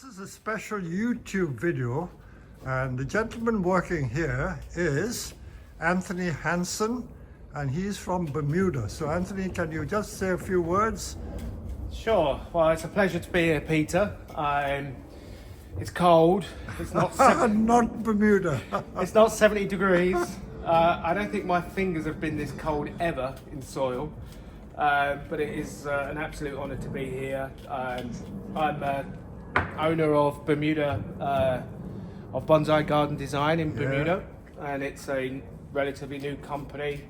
This is a special YouTube video, and the gentleman working here is Anthony Hansen, and he's from Bermuda. So Anthony, can you just say a few words? Sure. Well, it's a pleasure to be here, Peter. It's cold. It's not Not Bermuda. it's not 70 degrees. I don't think my fingers have been this cold ever in soil. But it is an absolute honour to be here. I'm owner of Bermuda, of Bonsai Garden Design in Bermuda, and it's a relatively new company.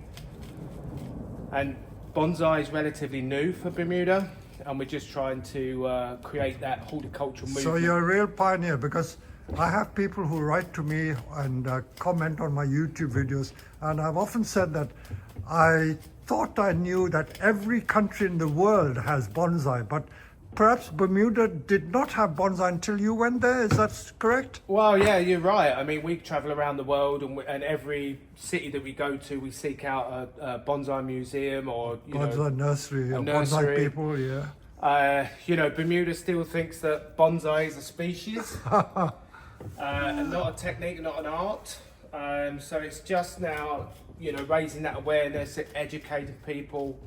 And bonsai is relatively new for Bermuda, and we're just trying to create that horticultural movement. So you're a real pioneer, because I have people who write to me and comment on my YouTube videos, and I've often said that I thought I knew that every country in the world has bonsai, but perhaps Bermuda did not have bonsai until you went there. Is that correct? Well, yeah, you're right. I mean, we travel around the world, and every city that we go to, we seek out a bonsai museum or Bonsai nursery, or nursery. bonsai people, yeah. Bermuda still thinks that bonsai is a species and not a technique, not an art. So it's just now, raising that awareness, educating people.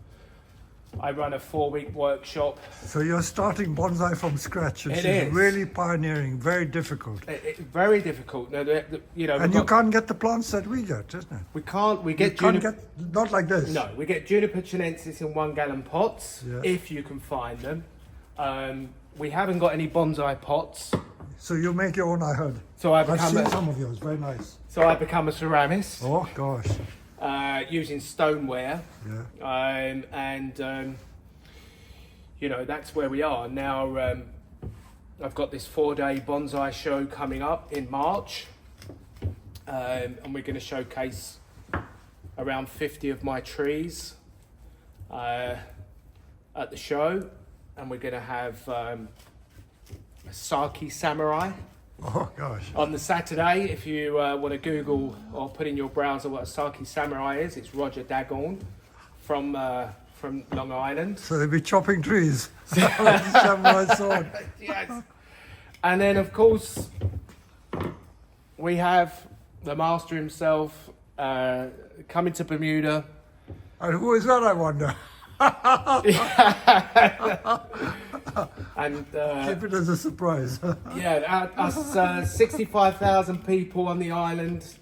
I run a 4-week workshop. So you're starting bonsai from scratch. It is really pioneering, very difficult. It's very difficult. Now, and you can't get the plants that we get, isn't it? We can't. We get not like this. No, we get Juniper chinensis in 1-gallon pots, Yeah. if you can find them. We haven't got any bonsai pots. So you make your own, I heard. So I've seen some of yours, very nice. So I become a ceramist. Oh gosh. Using stoneware, Yeah. That's where we are now. I've got this 4-day bonsai show coming up in March, and we're going to showcase around 50 of my trees at the show, and we're going to have a Saki Samurai. Oh gosh. On the Saturday, if you want to Google or put in your browser what a Saki Samurai is, it's Roger Dagon from Long Island. So they'll be chopping trees. Samurai sword. Yes. And then, of course, we have the master himself coming to Bermuda. And who is that, I wonder? And keep it as a surprise. us 65,000 people on the island,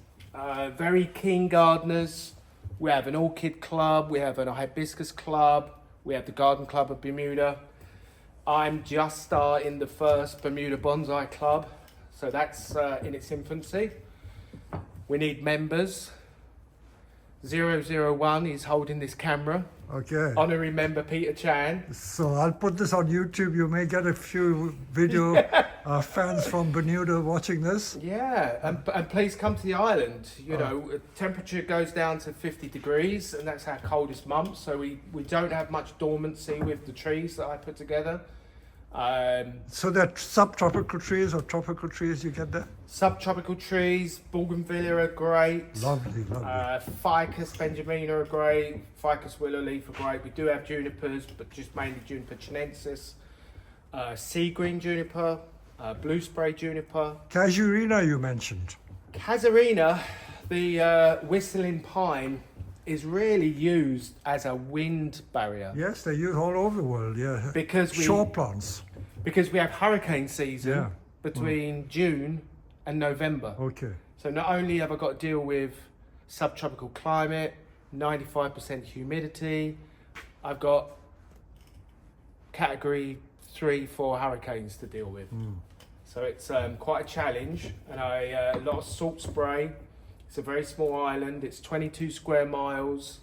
very keen gardeners. We have an orchid club, we have a hibiscus club, we have the garden club of Bermuda. I'm just starting the first Bermuda Bonsai Club, so that's in its infancy. We need members. 001 is holding this camera. Okay. Honorary member Peter Chan. So I'll put this on YouTube. You may get a few video fans from Bermuda watching this. Yeah, and please come to the island. Temperature goes down to 50 degrees, and that's our coldest month. So we don't have much dormancy with the trees that I put together. So they're subtropical trees or tropical trees you get there? Subtropical trees, bougainvillea are great. Lovely, lovely. Ficus benjamina are great. Ficus willow leaf are great. We do have junipers, but just mainly Juniper chinensis. Sea green juniper, blue spray juniper. Casuarina you mentioned. Casuarina, the whistling pine, is really used as a wind barrier. Yes, they use all over the world, yeah. Because shore plants. Because we have hurricane season between June and November. Okay. So not only have I got to deal with subtropical climate, 95% humidity, I've got category 3-4 hurricanes to deal with. So it's quite a challenge, and a lot of salt spray. It's a very small island. It's 22 square miles,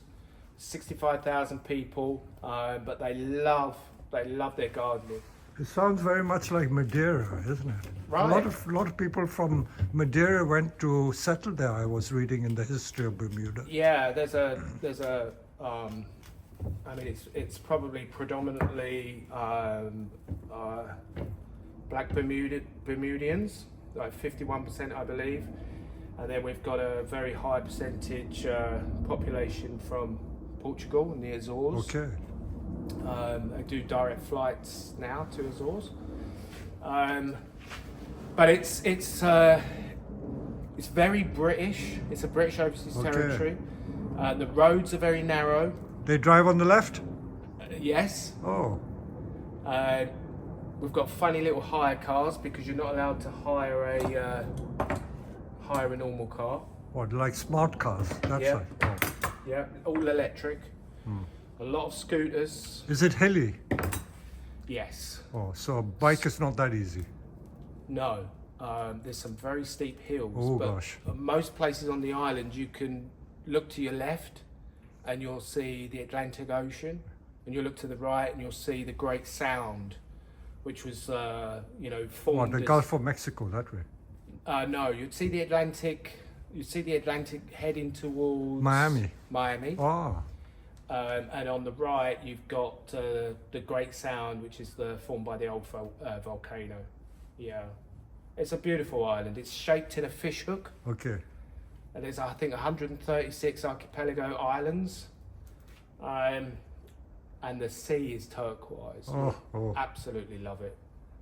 65,000 people, but they love their gardening. It sounds very much like Madeira, isn't it? Right. A lot of people from Madeira went to settle there. I was reading in the history of Bermuda. Yeah, it's probably predominantly black Bermudians, like 51%, I believe. And then we've got a very high percentage population from Portugal and the Azores. Okay. I do direct flights now to Azores. But it's very British. It's a British overseas Okay. territory. The roads are very narrow. They drive on the left? Yes. Oh, We've got funny little hire cars because you're not allowed to hire a normal car. what, like smart cars? That's Yeah. right. Oh. Yeah, all electric. A lot of scooters. Is it hilly? Yes. Oh, so a bike is not that easy. No. There's some very steep hills. Oh, but gosh. most places on the island, you can look to your left and you'll see the Atlantic Ocean, and you'll look to the right and you'll see the Great Sound, which was, formed. What, the as- Gulf of Mexico, that way? No, you'd see the Atlantic. You'd see the Atlantic heading towards Miami. Miami. Oh, And on the right, you've got the Great Sound, which is formed by the old volcano. Yeah, it's a beautiful island. It's shaped in a fish hook, okay. and there's I think 136 archipelago islands, and the sea is turquoise. Oh. Absolutely love it.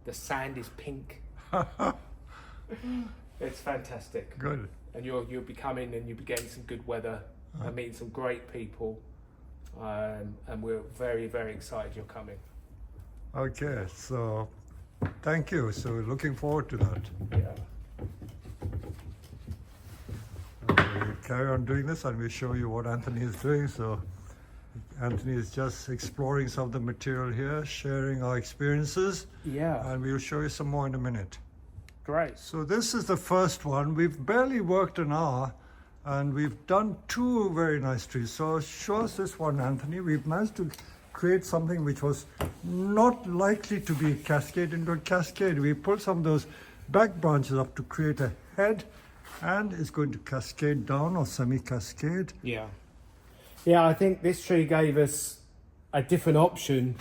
The sand is pink. It's fantastic. Good. And you'll be coming and you'll be getting some good weather and meeting some great people. And we're very, very excited you're coming. Okay, so thank you. So looking forward to that. Yeah. We'll carry on doing this and we'll show you what Anthony is doing. So Anthony is just exploring some of the material here, sharing our experiences, Yeah. and we'll show you some more in a minute. Great. So this is the first one. We've barely worked an hour and we've done two very nice trees. So show us this one, Anthony. We've managed to create something which was not likely to be cascade into a cascade. We pulled some of those back branches up to create a head, and it's going to cascade down or semi-cascade. Yeah. Yeah, I think this tree gave us a different option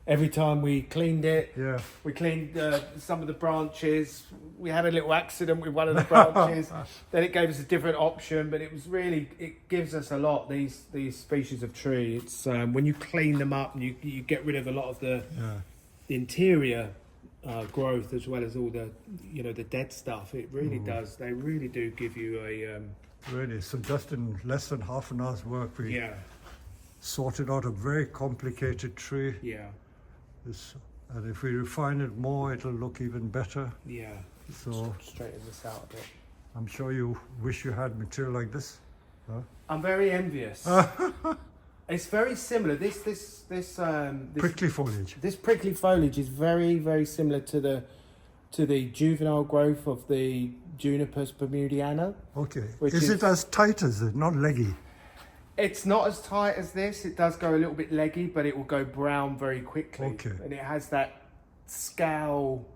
every time we cleaned it. Yeah. We cleaned some of the branches. We had a little accident with one of the branches. Then it gave us a different option, but it gives us a lot, these species of tree. It's when you clean them up and you get rid of a lot of the interior growth as well as all the the dead stuff. It really does. They really do give you a Really. So just in less than half an hour's work, we yeah. sorted out a very complicated tree. Yeah. And if we refine it more, it'll look even better. Yeah. So Straighten this out a bit. I'm sure you wish you had material like this. Huh? I'm very envious. It's very similar. This Prickly foliage. This prickly foliage is very, very similar to the juvenile growth of the Junipers bermudiana. Okay. Which Is is- it as tight as it? Not leggy? It's not as tight as this. It does go a little bit leggy, but it will go brown very quickly. Okay. And it has that scowl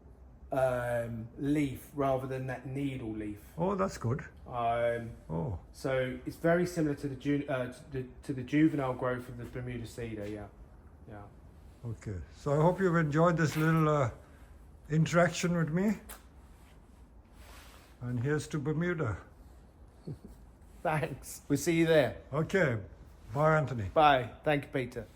leaf rather than that needle leaf. Oh, that's good. Oh, So it's very similar to the juvenile growth of the Bermuda cedar. Yeah, yeah. okay. So I hope you've enjoyed this little interaction with me. And here's to Bermuda. Thanks. We'll see you there. Okay. Bye, Anthony. Bye. Thank you, Peter.